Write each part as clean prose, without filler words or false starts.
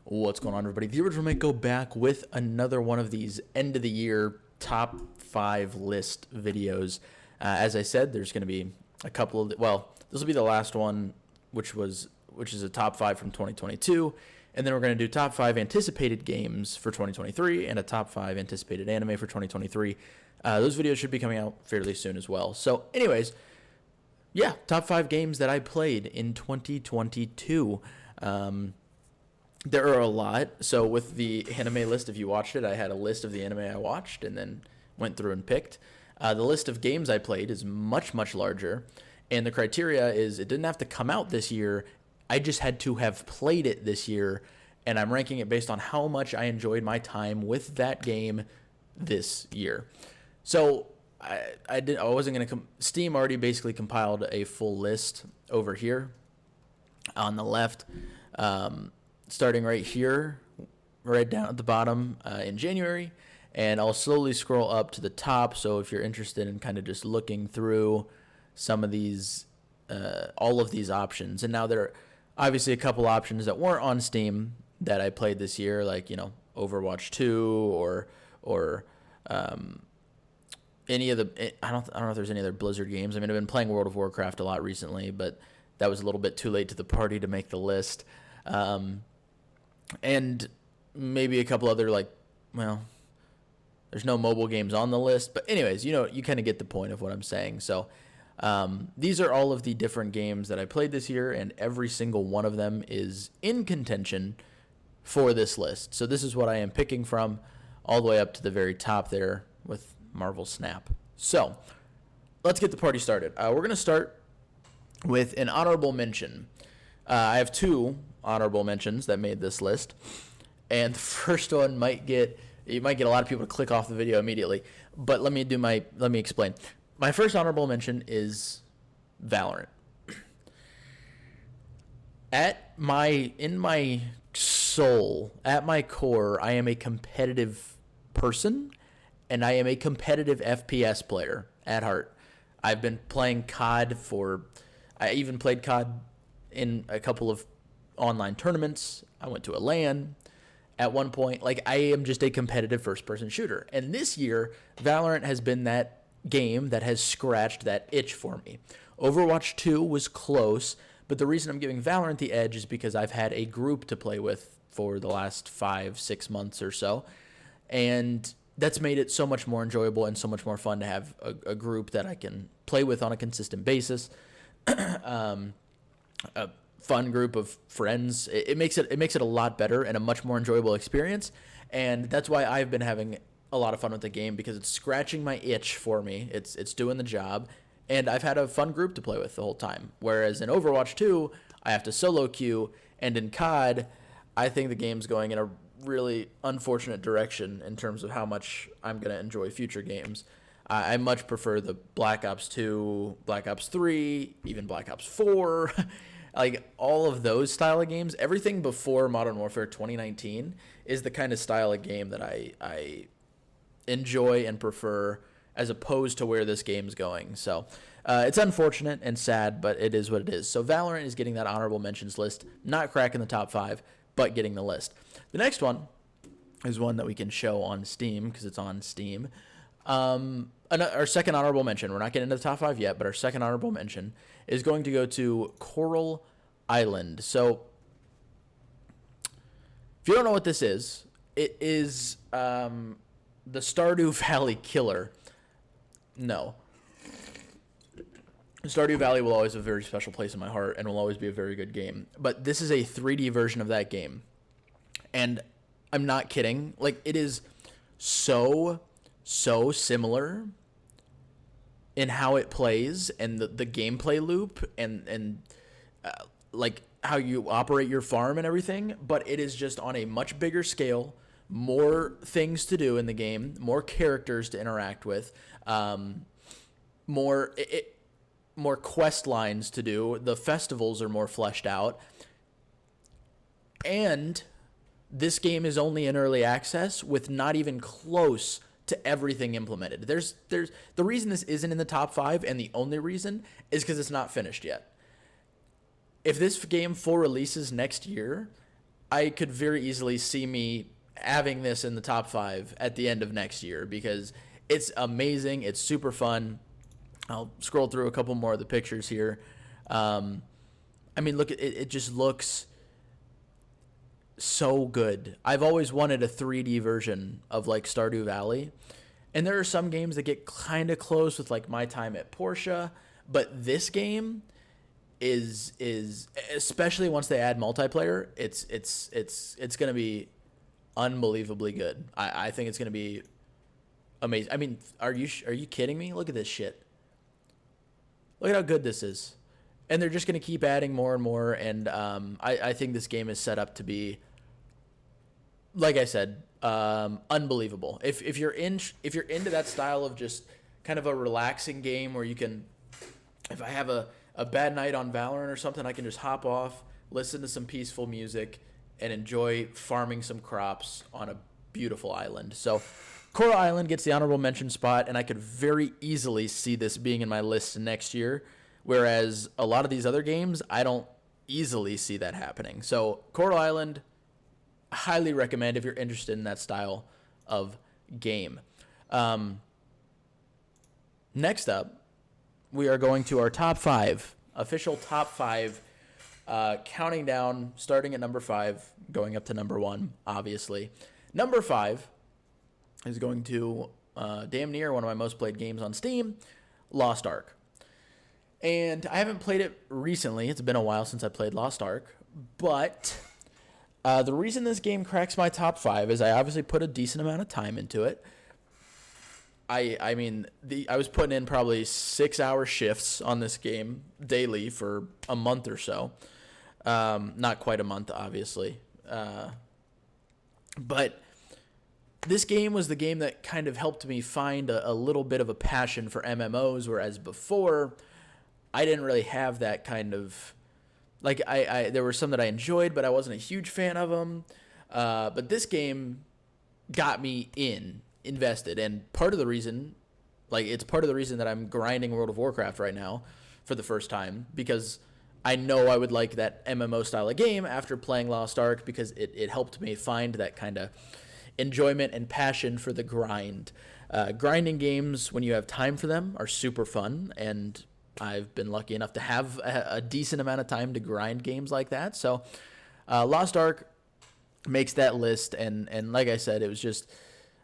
What's going on, everybody? The original Mate go back with another one of these end of the year top 5 list videos. As I said, there's going to be a couple of this will be the last one, which is a top 5 from 2022, and then we're going to do top 5 anticipated games for 2023 and a top 5 anticipated anime for 2023. Those videos should be coming out fairly soon as well. So, anyways, yeah, top 5 games that I played in 2022. There are a lot. So with the anime list, if you watched it, I had a list of the anime I watched and then went through and picked. The list of games I played is much, much larger. And the criteria is it didn't have to come out this year. I just had to have played it this year. And I'm ranking it based on how much I enjoyed my time with that game this year. So I wasn't going to Steam already basically compiled a full list over here on the left. Starting right here, right down at the bottom in January, and I'll slowly scroll up to the top. So if you're interested in kind of just looking through some of these, all of these options, and now there are obviously a couple options that weren't on Steam that I played this year, like Overwatch 2 or any of the I don't know if there's any other Blizzard games. I mean, I've been playing World of Warcraft a lot recently, but that was a little bit too late to the party to make the list. And maybe a couple other there's no mobile games on the list, but anyways, you kind of get the point of what I'm saying. So these are all of the different games that I played this year, and every single one of them is in contention for this list. So this is what I am picking from all the way up to the very top there with Marvel Snap. So let's get the party started. We're going to start with an honorable mention. I have 2 honorable mentions that made this list, and the first one you might get a lot of people to click off the video immediately, but let me explain. My first honorable mention is Valorant. In my soul, at my core, I am a competitive person, and I am a competitive FPS player at heart. I've been playing COD I even played COD in a couple of online tournaments. I went to a LAN at one point. I am just a competitive first-person shooter. And this year, Valorant has been that game that has scratched that itch for me. Overwatch 2 was close, but the reason I'm giving Valorant the edge is because I've had a group to play with for the last 5-6 months or so. And that's made it so much more enjoyable and so much more fun to have a group that I can play with on a consistent basis. A fun group of friends. It makes it a lot better and a much more enjoyable experience, and that's why I've been having a lot of fun with the game, because it's scratching my itch for me. It's doing the job, and I've had a fun group to play with the whole time. Whereas in Overwatch 2, I have to solo queue, and in COD, I think the game's going in a really unfortunate direction in terms of how much I'm going to enjoy future games. I much prefer the Black Ops 2, Black Ops 3, even Black Ops 4, all of those style of games. Everything before Modern Warfare 2019 is the kind of style of game that I enjoy and prefer, as opposed to where this game's going. So it's unfortunate and sad, but it is what it is. So Valorant is getting that honorable mentions list, not cracking the top 5, but getting the list. The next one is one that we can show on Steam because it's on Steam. Our second honorable mention, we're not getting into the top 5 yet, but our second honorable mention is going to go to Coral Island. So if you don't know what this is, it is the Stardew Valley killer. No. Stardew Valley will always have a very special place in my heart and will always be a very good game. But this is a 3D version of that game. And I'm not kidding. It is so similar in how it plays and the gameplay loop and how you operate your farm and everything, but it is just on a much bigger scale, more things to do in the game, more characters to interact with, more quest lines to do. The festivals are more fleshed out, and this game is only in early access with not even close to everything implemented. There's the reason this isn't in the top 5, and the only reason is because it's not finished yet. If this game full releases next year, I could very easily see me having this in the top 5 at the end of next year because it's amazing. It's super fun. I'll scroll through a couple more of the pictures here. I mean, look, it just looks so good. I've always wanted a 3D version of like Stardew Valley. And there are some games that get kind of close with like My Time at Portia, but this game is especially once they add multiplayer, it's going to be unbelievably good. I think it's going to be amazing. I mean, are you kidding me? Look at this shit. Look at how good this is. And they're just going to keep adding more and more. And I think this game is set up to be, like I said, unbelievable. If you're into that style of just kind of a relaxing game where you can, if I have a bad night on Valorant or something, I can just hop off, listen to some peaceful music, and enjoy farming some crops on a beautiful island. So Coral Island gets the honorable mention spot, and I could very easily see this being in my list next year, whereas a lot of these other games, I don't easily see that happening. So Coral Island, highly recommend if you're interested in that style of game. Next up, we are going to our top 5, official top 5, counting down, starting at number 5, going up to number 1, obviously. Number 5 is going to damn near one of my most played games on Steam, Lost Ark. And I haven't played it recently. It's been a while since I played Lost Ark. But the reason this game cracks my top 5 is I obviously put a decent amount of time into it. I mean, I was putting in probably 6-hour shifts on this game daily for a month or so. Not quite a month, obviously. But this game was the game that kind of helped me find a little bit of a passion for MMOs, whereas before I didn't really have that kind of, like, I there were some that I enjoyed, but I wasn't a huge fan of them. But this game got me invested, and part of the reason, it's part of the reason that I'm grinding World of Warcraft right now for the first time, because I know I would like that MMO style of game after playing Lost Ark, because it helped me find that kind of enjoyment and passion for the grind. Grinding games, when you have time for them, are super fun, and I've been lucky enough to have a decent amount of time to grind games like that. So Lost Ark makes that list, and like I said, it was just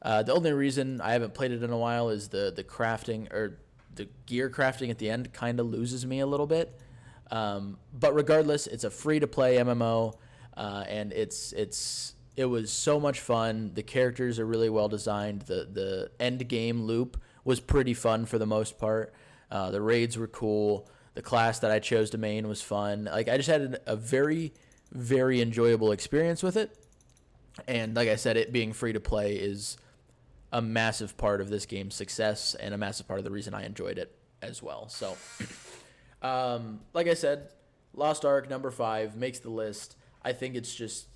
the only reason I haven't played it in a while is the crafting, or the gear crafting at the end kind of loses me a little bit. But regardless, it's a free-to-play MMO, and it was so much fun. The characters are really well designed. The end game loop was pretty fun for the most part. The raids were cool. The class that I chose to main was fun. Like, I just had a very, very enjoyable experience with it. And like I said, it being free to play is a massive part of this game's success and a massive part of the reason I enjoyed it as well. So, like I said, Lost Ark, number 5, makes the list. I think it's just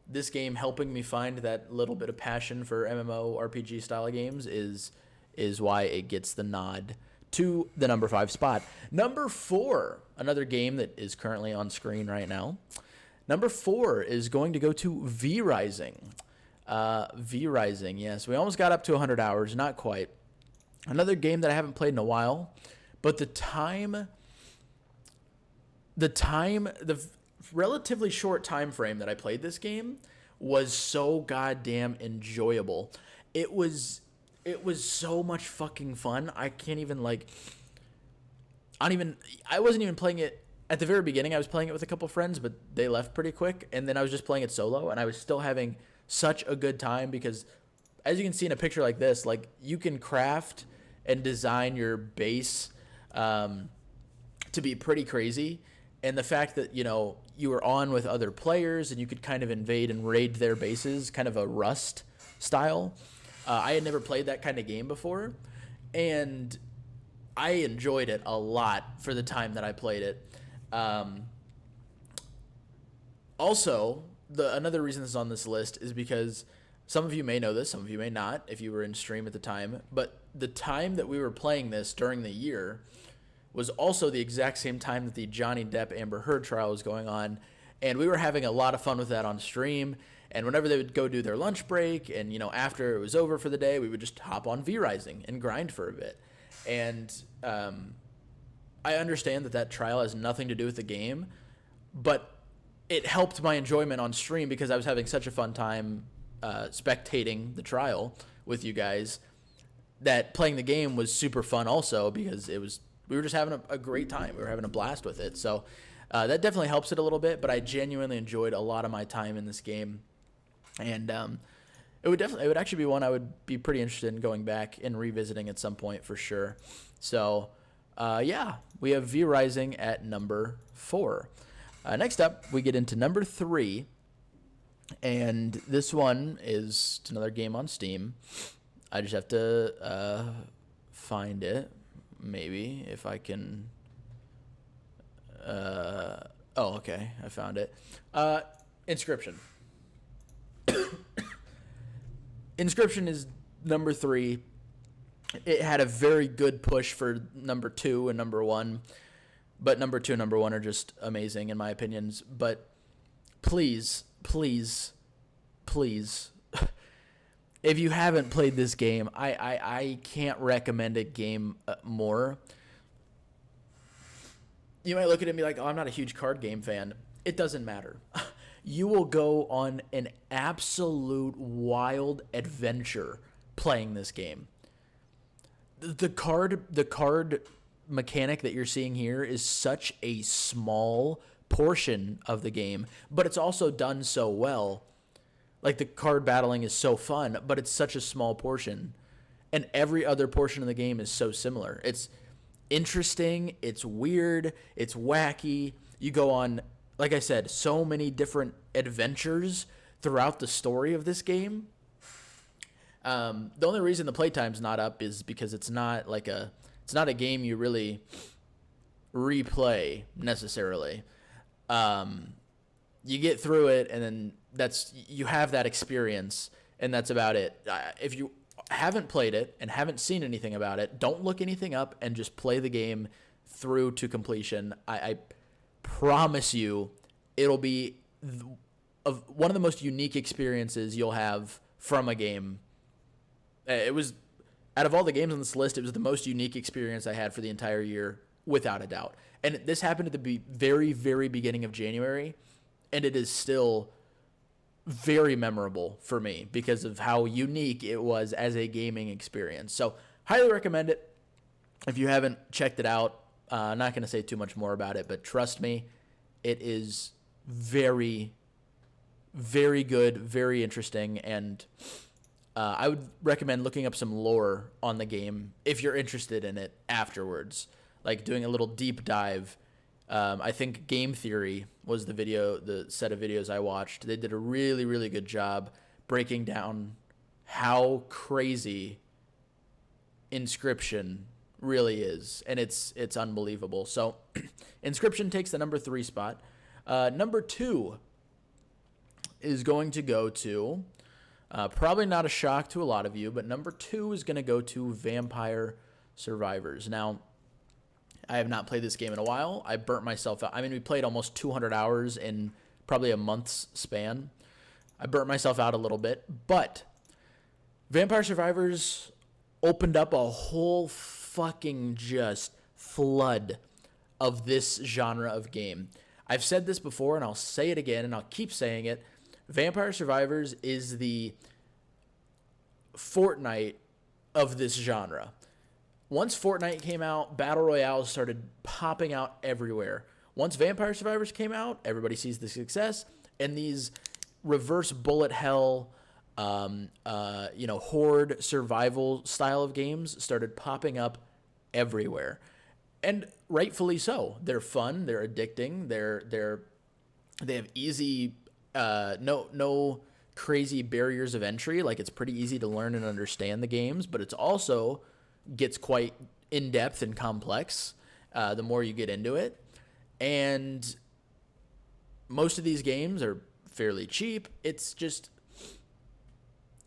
this game helping me find that little bit of passion for MMO RPG style of games is why it gets the nod to the number 5 spot. Number 4, another game that is currently on screen right now. Number 4 is going to go to V-Rising. V-Rising, yes. We almost got up to 100 hours, not quite. Another game that I haven't played in a while, but the relatively short time frame that I played this game was so goddamn enjoyable. It was so much fucking fun. I wasn't even playing it at the very beginning. I was playing it with a couple friends, but they left pretty quick, and then I was just playing it solo, and I was still having such a good time because, as you can see in a picture like this, like, you can craft and design your base to be pretty crazy. And the fact that, you were on with other players and you could kind of invade and raid their bases, kind of a Rust style. I had never played that kind of game before, and I enjoyed it a lot for the time that I played it. Also, another reason this is on this list is because some of you may know this, some of you may not, if you were in stream at the time, but the time that we were playing this during the year was also the exact same time that the Johnny Depp Amber Heard trial was going on, And we were having a lot of fun with that on stream. And whenever they would go do their lunch break and, after it was over for the day, we would just hop on V-Rising and grind for a bit. And I understand that trial has nothing to do with the game, but it helped my enjoyment on stream because I was having such a fun time spectating the trial with you guys that playing the game was super fun also because we were just having a great time. We were having a blast with it. So that definitely helps it a little bit, but I genuinely enjoyed a lot of my time in this game. And it would actually be one I would be pretty interested in going back and revisiting at some point for sure. So we have V-Rising at number 4. Next up, we get into number 3, and this one is another game on Steam. I just have to find it, maybe, if I can. Okay, I found it. Inscription. Inscription is number 3. It had a very good push for number 2 and number 1. But number 2 and number 1 are just amazing in my opinions. But please, please, please, if you haven't played this game, I can't recommend a game more. You might look at it and be like, oh, I'm not a huge card game fan. It doesn't matter. You will go on an absolute wild adventure playing this game. The card mechanic that you're seeing here is such a small portion of the game, but it's also done so well. Like, the card battling is so fun, but it's such a small portion. And every other portion of the game is so similar. It's interesting, it's weird, it's wacky. You go on, like I said, so many different adventures throughout the story of this game. The only reason the playtime's not up is because it's not a game you really replay necessarily. You get through it, and then you have that experience, and that's about it. If you haven't played it and haven't seen anything about it, don't look anything up and just play the game through to completion. I promise you, it'll be one of the most unique experiences you'll have from a game. It was, out of all the games on this list, it was the most unique experience I had for the entire year, without a doubt. And this happened at the very, very beginning of January, and it is still very memorable for me because of how unique it was as a gaming experience. So, highly recommend it. If you haven't checked it out, I'm not going to say too much more about it, but trust me, it is very, very good, very interesting, and I would recommend looking up some lore on the game if you're interested in it afterwards, like doing a little deep dive. I think Game Theory was the set of videos I watched. They did a really, really good job breaking down how crazy Inscription really is, and it's unbelievable. So Inscription takes the number 3 spot. Number 2 is going to go to, probably not a shock to a lot of you, but number 2 is going to go to Vampire Survivors. Now, I have not played this game in a while. I burnt myself out. I mean, we played almost 200 hours in probably a month's span. I burnt myself out a little bit, but Vampire Survivors opened up a whole fucking just flood of this genre of game. I've said this before, and I'll say it again, and I'll keep saying it. Vampire Survivors is the Fortnite of this genre. Once Fortnite came out, Battle Royales started popping out everywhere. Once Vampire Survivors came out, everybody sees the success, and these reverse bullet hell, horde survival style of games started popping up everywhere. And rightfully so. They're fun, they're addicting, they have easy, no crazy barriers of entry. Like, it's pretty easy to learn and understand the games, but it's also gets quite in-depth and complex the more you get into it. And most of these games are fairly cheap. It's just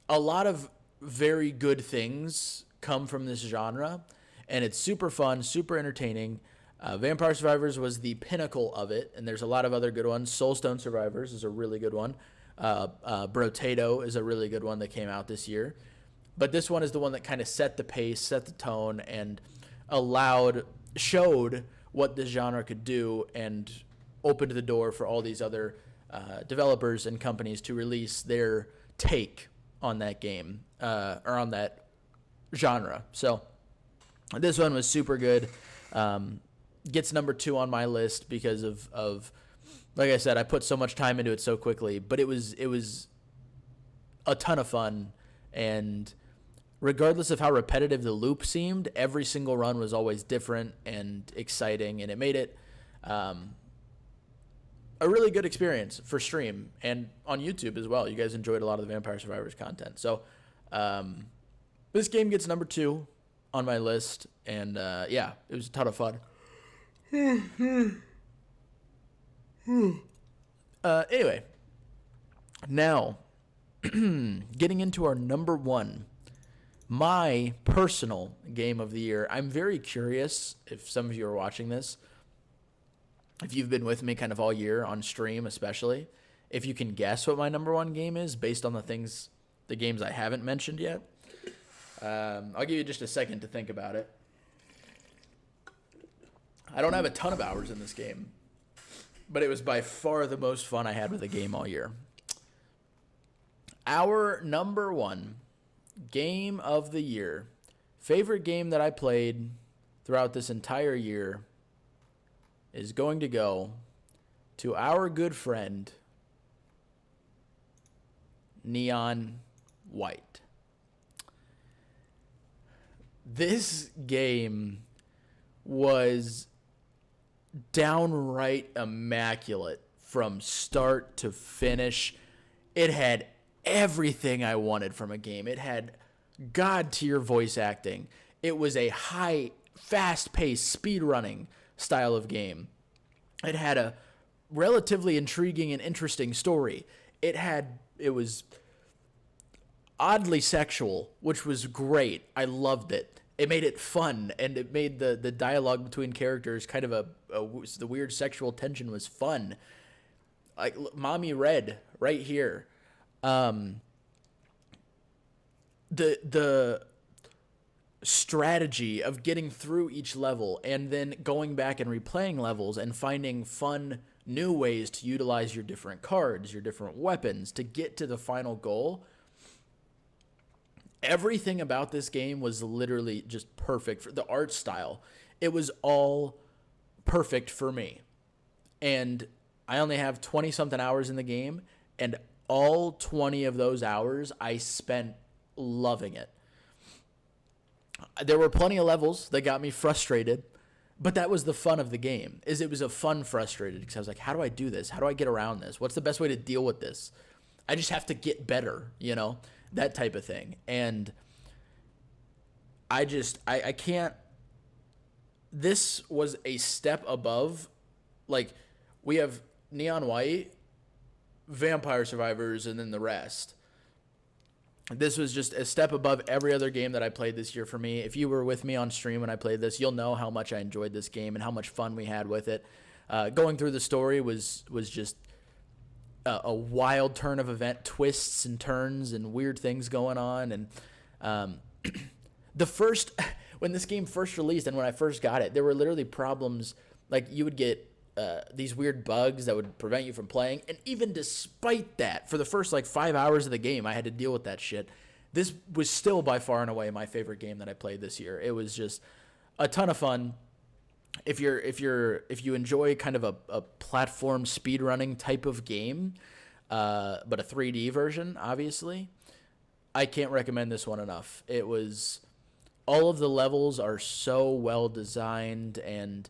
a lot of very good things come from this genre, and it's super fun, super entertaining. Vampire Survivors was the pinnacle of it, and there's a lot of other good ones. Soulstone Survivors is a really good one. Brotato is a really good one that came out this year. But this one is the one that kind of set the pace, set the tone, and showed what this genre could do, and opened the door for all these other developers and companies to release their take on that game, or on that genre. So this one was super good. Gets number 2 on my list because of like I said, I put so much time into it so quickly, but it was a ton of fun, and regardless of how repetitive the loop seemed, every single run was always different and exciting, and it made it a really good experience for stream and on YouTube as well. You guys enjoyed a lot of the Vampire Survivors content. So this game gets number 2 on my list, and yeah, it was a ton of fun. Anyway, now getting into our number 1, my personal game of the year. I'm very curious if some of you are watching this, if you've been with me kind of all year on stream, especially, if you can guess what my number 1 game is based on the games I haven't mentioned yet. I'll give you just a second to think about it. I don't have a ton of hours in this game, but it was by far the most fun I had with a game all year. Our number 1 game of the year, favorite game that I played throughout this entire year, is going to go to our good friend, Neon White. This game was downright immaculate from start to finish. It had everything I wanted from a game. It had god-tier voice acting. It was a high, fast-paced, speed-running style of game. It had a relatively intriguing and interesting story. It was oddly sexual, which was great. I loved it. It made it fun, and it made the dialogue between characters kind of the weird sexual tension was fun. Like Mommy Red right here. The strategy of getting through each level and then going back and replaying levels and finding fun new ways to utilize your different cards, your different weapons to get to the final goal. Everything about this game was literally just perfect for the art style. It was all perfect for me. And I only have 20 something hours in the game, and all 20 of those hours I spent loving it. There were plenty of levels that got me frustrated, but that was the fun of the game. It was a fun frustrated, because I was like, how do I do this? How do I get around this? What's the best way to deal with this? I just have to get better, that type of thing. And I can't, this was a step above, like, we have Neon White, Vampire Survivors, and then the rest. This was just a step above every other game that I played this year for me. If you were with me on stream when I played this, you'll know how much I enjoyed this game and how much fun we had with it. Going through the story was just a wild turn of event, twists and turns and weird things going on. And when this game first released and when I first got it, there were literally problems. Like, you would get these weird bugs that would prevent you from playing. And even despite that, for the first 5 hours of the game, I had to deal with that shit. This was still by far and away my favorite game that I played this year. It was just a ton of fun. If you enjoy kind of a platform speedrunning type of game, but a 3D version, obviously, I can't recommend this one enough. All of the levels are so well designed, and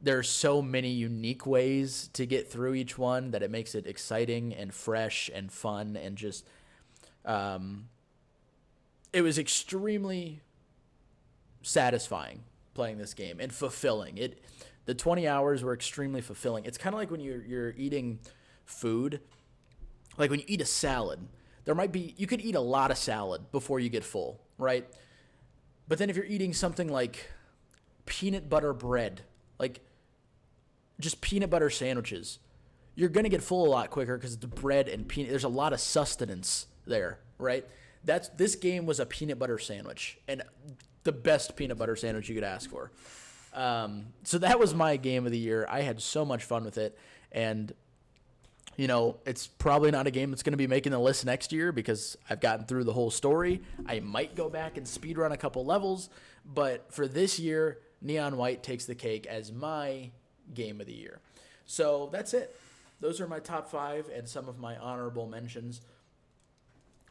there's so many unique ways to get through each one that it makes it exciting and fresh and fun, and just it was extremely satisfying playing this game and fulfilling. The 20 hours were extremely fulfilling. It's kind of like when you're eating food, like when you eat a salad. You could eat a lot of salad before you get full, right? But then if you're eating something like peanut butter bread, like just peanut butter sandwiches. You're going to get full a lot quicker because it's bread and peanut. There's a lot of sustenance there, right? This game was a peanut butter sandwich, and the best peanut butter sandwich you could ask for. So that was my game of the year. I had so much fun with it, and you know, it's probably not a game that's going to be making the list next year because I've gotten through the whole story. I might go back and speedrun a couple levels, but for this year, Neon White takes the cake as my game of the year. So that's it. Those are my top 5 and some of my honorable mentions.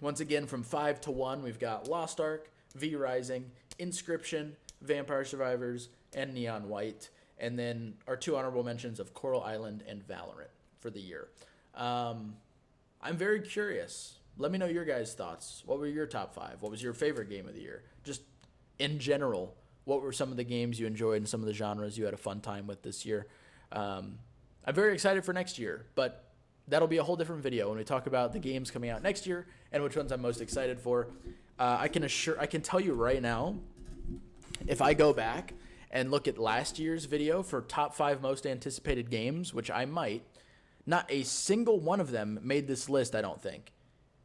Once again, from 5 to 1, we've got Lost Ark, V Rising, Inscription, Vampire Survivors, and Neon White. And then our 2 honorable mentions of Coral Island and Valorant for the year. I'm very curious. Let me know your guys' thoughts. What were your top 5? What was your favorite game of the year? Just in general, what were some of the games you enjoyed and some of the genres you had a fun time with this year? I'm very excited for next year, but that'll be a whole different video when we talk about the games coming out next year and which ones I'm most excited for. I can tell you right now, if I go back and look at last year's video for top 5 most anticipated games, which I might, not a single one of them made this list, I don't think.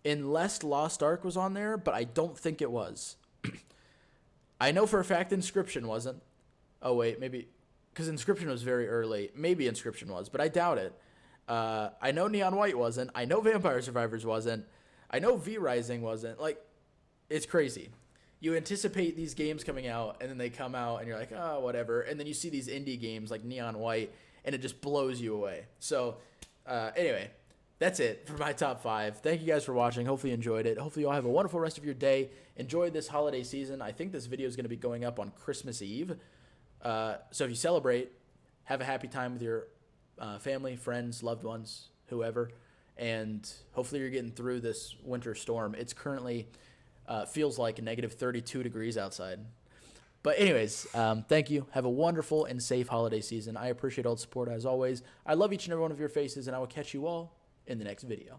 Unless Lost Ark was on there, but I don't think it was. I know for a fact Inscription wasn't. Oh, wait, maybe. Because Inscription was very early. Maybe Inscription was, but I doubt it. I know Neon White wasn't. I know Vampire Survivors wasn't. I know V Rising wasn't. Like, it's crazy. You anticipate these games coming out, and then they come out, and you're like, oh, whatever. And then you see these indie games like Neon White, and it just blows you away. So, anyway, that's it for my top 5. Thank you guys for watching. Hopefully you enjoyed it. Hopefully you all have a wonderful rest of your day. Enjoy this holiday season. I think this video is going to be going up on Christmas Eve. So if you celebrate, have a happy time with your family, friends, loved ones, whoever. And hopefully you're getting through this winter storm. It's currently feels like negative 32 degrees outside. But anyways, thank you. Have a wonderful and safe holiday season. I appreciate all the support as always. I love each and every one of your faces, and I will catch you all in the next video.